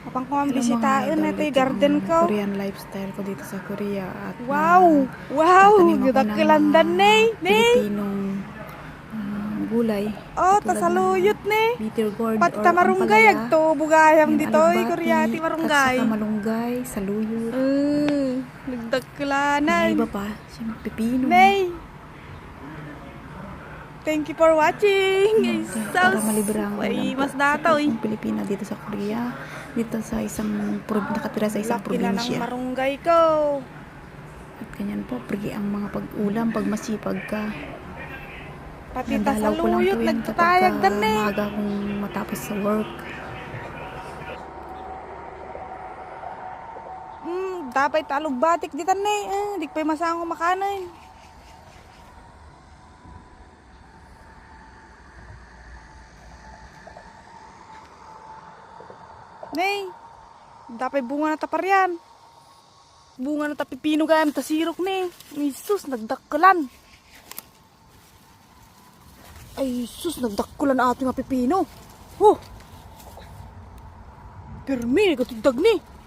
Kapang ko ang bisitaan na ito yung garden ko. Korean lifestyle ko dito sa Korea. At Wow! Wow! tatanim ako ng Gitakilandan na Pilipinong gulay. Oh, Katulad tasaluyot ng ni. bitter gourd Pati or ta marunggay, ampalaya. agto bugayam Yan, dito, alugbati, Koreati marunggay. At saka malunggay, saluyot. Nagdakilanan. May iba pa, siyempre pipino. Nay! Thank you for watching. Para malibra ang Ay, ulam mas po. dataw Sa Pilipina dito sa Korea, dito sa nakatira sa isang Laki na ng probinsya. marunggay ko. At ganyan po, ang mga pag-ulam, pag masipag ka. Pati Nadalaw ko lang tasaluyot, po yan nagtatayag kapag dan eh. maaga akong matapos sa work. Dapat talog batik di tan eh. Di pa masang makanan. Nay, dapat bunga na taparian. Bunga na tapipino gan tasirok ni. Jesus, nagdakkelan. Ay, sus, nagdakkelan ating pipino. Oh. Permi, gatugdag ni.